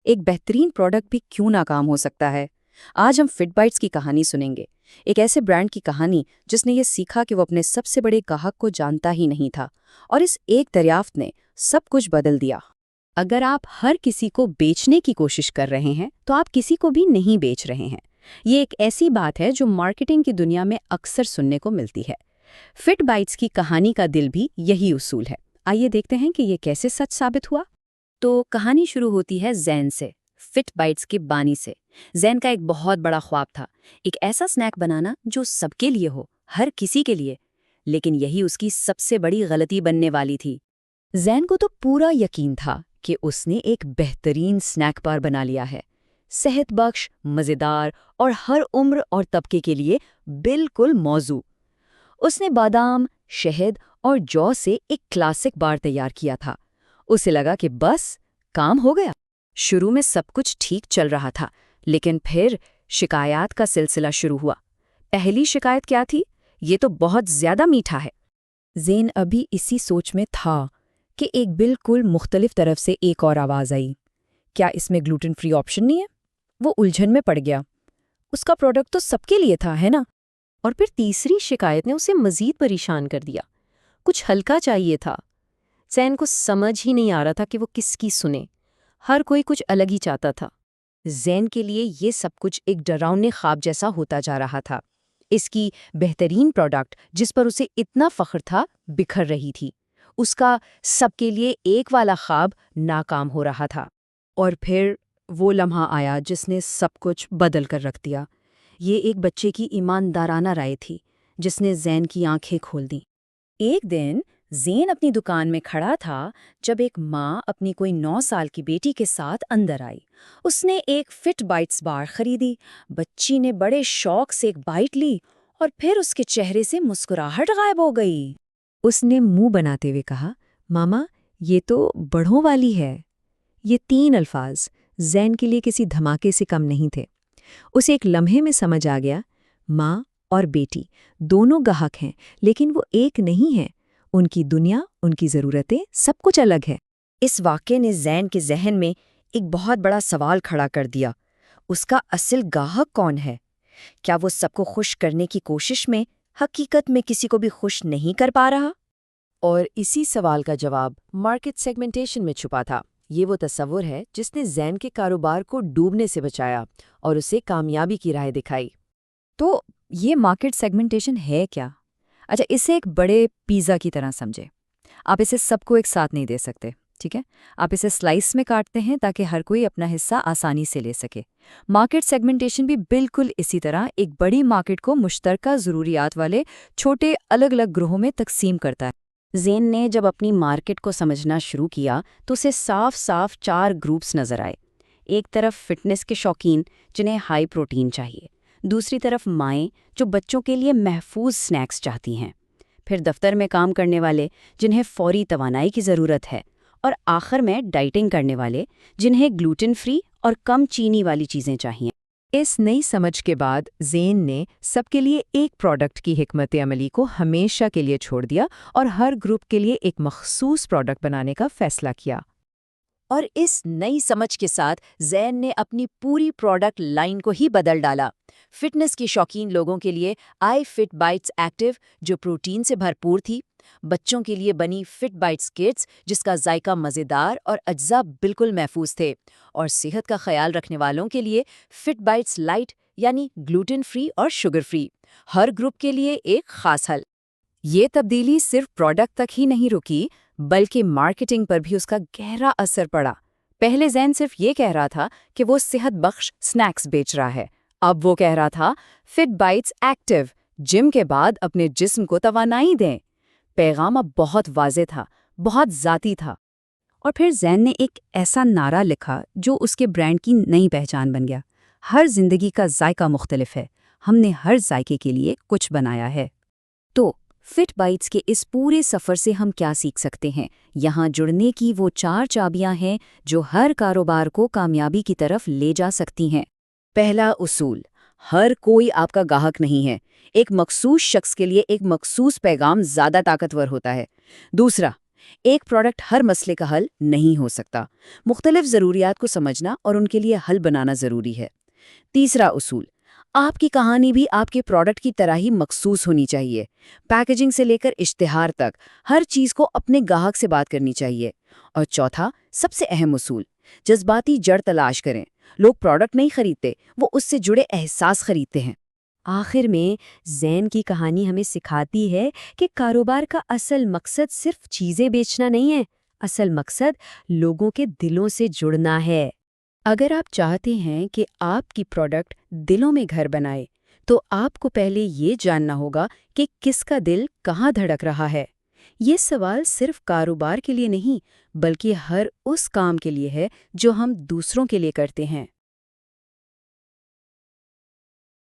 एक बेहतरीन प्रोडक्ट भी क्यों नाकाम हो सकता है। आज हम फिट बाइट्स की कहानी सुनेंगे, एक ऐसे ब्रांड की कहानी जिसने ये सीखा कि वो अपने सबसे बड़े ग्राहक को जानता ही नहीं था, और इस एक दरियाफ्त ने सब कुछ बदल दिया। अगर आप हर किसी को बेचने की कोशिश कर रहे हैं तो आप किसी को भी नहीं बेच रहे हैं। ये एक ऐसी बात है जो मार्केटिंग की दुनिया में अक्सर सुनने को मिलती है। फिट बाइट्स की कहानी का दिल भी यही उसूल है। आइए देखते हैं कि ये कैसे सच साबित हुआ। तो कहानी शुरू होती है ज़ैन से, फिट बाइट्स के बानी से। ज़ैन का एक बहुत बड़ा ख्वाब था, एक ऐसा स्नैक बनाना जो सबके लिए हो, हर किसी के लिए। लेकिन यही उसकी सबसे बड़ी गलती बनने वाली थी। ज़ैन को तो पूरा यकीन था कि उसने एक बेहतरीन स्नैक बार बना लिया है, सेहतबख्श, मज़ेदार और हर उम्र और तबके के लिए बिल्कुल मौजू। उसने बादाम, शहद और जौ से एक क्लासिक बार तैयार किया था। उसे लगा कि बस काम हो गया। शुरू में सब कुछ ठीक चल रहा था, लेकिन फिर शिकायत का सिलसिला शुरू हुआ। पहली शिकायत क्या थी? ये तो बहुत ज्यादा मीठा है। ज़ैन अभी इसी सोच में था कि एक बिल्कुल मुख्तलिफ तरफ से एक और आवाज़ आई। क्या इसमें ग्लूटेन फ्री ऑप्शन नहीं है? वो उलझन में पड़ गया। उसका प्रोडक्ट तो सबके लिए था, है ना? और फिर तीसरी शिकायत ने उसे मजीद परेशान कर दिया। कुछ हल्का चाहिए था। ज़ैन को समझ ही नहीं आ रहा था कि वो किसकी सुने। हर कोई कुछ अलग ही चाहता था। ज़ैन के लिए ये सब कुछ एक डरावने ख्वाब जैसा होता जा रहा था। इसकी बेहतरीन प्रोडक्ट, जिस पर उसे इतना फख्र था, बिखर रही थी। उसका सबके लिए एक वाला ख्वाब नाकाम हो रहा था। और फिर वो लम्हा आया जिसने सब कुछ बदल कर रख दिया। ये एक बच्चे की ईमानदाराना राय थी जिसने ज़ैन की आंखें खोल दी। एक दिन ज़ैन अपनी दुकान में खड़ा था जब एक माँ अपनी कोई 9 साल की बेटी के साथ अंदर आई। उसने एक फिट बाइट्स बार खरीदी। बच्ची ने बड़े शौक से एक बाइट ली और फिर उसके चेहरे से मुस्कुराहट गायब हो गई। उसने मुंह बनाते हुए कहा, मामा, ये तो बड़ों वाली है। ये 3 अल्फाज ज़ैन के लिए किसी धमाके से कम नहीं थे। उसे एक लम्हे में समझ आ गया, माँ और बेटी दोनों ग्राहक हैं, लेकिन वो एक नहीं हैं। उनकी दुनिया, उनकी ज़रूरतें, सब कुछ अलग है। इस वाक़ये ने ज़ैन के ज़हन में एक बहुत बड़ा सवाल खड़ा कर दिया। उसका असल ग्राहक कौन है? क्या वो सबको खुश करने की कोशिश में हकीकत में किसी को भी खुश नहीं कर पा रहा? और इसी सवाल का जवाब मार्केट सेगमेंटेशन में छुपा था। ये वो तस्वुर है जिसने ज़ैन के कारोबार को डूबने से बचाया और उसे कामयाबी की राह दिखाई। तो ये मार्केट सेगमेंटेशन है क्या? अच्छा, इसे एक बड़े पिज़्ज़ा की तरह समझे। आप इसे सबको एक साथ नहीं दे सकते, ठीक है? आप इसे स्लाइस में काटते हैं ताकि हर कोई अपना हिस्सा आसानी से ले सके। मार्केट सेगमेंटेशन भी बिल्कुल इसी तरह एक बड़ी मार्केट को मुश्तरका ज़रूरियात वाले छोटे अलग अलग ग्रोहों में तकसीम करता है। ज़ैन ने जब अपनी मार्केट को समझना शुरू किया तो उसे साफ साफ 4 ग्रुप्स नजर आए। एक तरफ फिटनेस के शौकीन जिन्हें हाई प्रोटीन चाहिए, दूसरी तरफ माएँ जो बच्चों के लिए महफूज स्नैक्स चाहती हैं, फिर दफ्तर में काम करने वाले जिन्हें फौरी तवानाई की ज़रूरत है, और आखिर में डाइटिंग करने वाले जिन्हें ग्लूटेन फ्री और कम चीनी वाली चीज़ें चाहिए। इस नई समझ के बाद ज़ैन ने सबके लिए एक प्रोडक्ट की हिकमत अमली को हमेशा के लिए छोड़ दिया और हर ग्रुप के लिए एक मखसूस प्रोडक्ट बनाने का फैसला किया। और इस नई समझ के साथ ज़ैन ने अपनी पूरी प्रोडक्ट लाइन को ही बदल डाला। फिटनेस के शौकीन लोगों के लिए आई फिट बाइट्स एक्टिव, जो प्रोटीन से भरपूर थी। बच्चों के लिए बनी फिट बाइट्स किड्स, जिसका जायका मज़ेदार और अज्जा बिल्कुल महफूज थे। और सेहत का ख्याल रखने वालों के लिए फिट बाइट्स लाइट, यानी ग्लूटेन फ्री और शुगर फ्री। हर ग्रुप के लिए एक खास हल। ये तब्दीली सिर्फ प्रोडक्ट तक ही नहीं रुकी, बल्कि मार्केटिंग पर भी उसका गहरा असर पड़ा। पहले ज़ैन सिर्फ ये कह रहा था कि वो सेहत बख्श स्नैक्स बेच रहा है। अब वो कह रहा था, फिट बाइट्स एक्टिव, जिम के बाद अपने जिस्म को तवानाई दें। पैगाम अब बहुत वाज़ेह था, बहुत ज़ाती था। और फिर ज़ैन ने एक ऐसा नारा लिखा जो उसके ब्रांड की नई पहचान बन गया। हर जिंदगी का जायका मुख्तलिफ है, हमने हर जायके के लिए कुछ बनाया है। तो फिट बाइट्स के इस पूरे सफ़र से हम क्या सीख सकते हैं? यहाँ जुड़ने की वो 4 चाबियां हैं जो हर कारोबार को कामयाबी की तरफ ले जा सकती हैं। पहला उसूल, हर कोई आपका ग्राहक नहीं है। एक मखसूस शख्स के लिए एक मखसूस पैगाम ज़्यादा ताकतवर होता है। दूसरा, ایک پروڈکٹ ہر مسئلے کا حل نہیں ہو سکتا۔ مختلف ضروریات کو سمجھنا اور ان کے لیے حل بنانا ضروری ہے۔ تیسرا اصول، آپ کی کہانی بھی آپ کے پروڈکٹ کی طرح ہی مخصوص ہونی چاہیے۔ پیکیجنگ سے لے کر اشتہار تک ہر چیز کو اپنے گاہک سے بات کرنی چاہیے۔ اور چوتھا، سب سے اہم اصول، جذباتی جڑ تلاش کریں۔ لوگ پروڈکٹ نہیں خریدتے، وہ اس سے جڑے احساس خریدتے ہیں۔ آخر میں زین کی کہانی ہمیں سکھاتی ہے کہ کاروبار کا اصل مقصد صرف چیزیں بیچنا نہیں ہے، اصل مقصد لوگوں کے دلوں سے جڑنا ہے۔ اگر آپ چاہتے ہیں کہ آپ کی پروڈکٹ دلوں میں گھر بنائے، تو آپ کو پہلے یہ جاننا ہوگا کہ کس کا دل کہاں دھڑک رہا ہے۔ یہ سوال صرف کاروبار کے لیے نہیں، بلکہ ہر اس کام کے لیے ہے جو ہم دوسروں کے لیے کرتے ہیں۔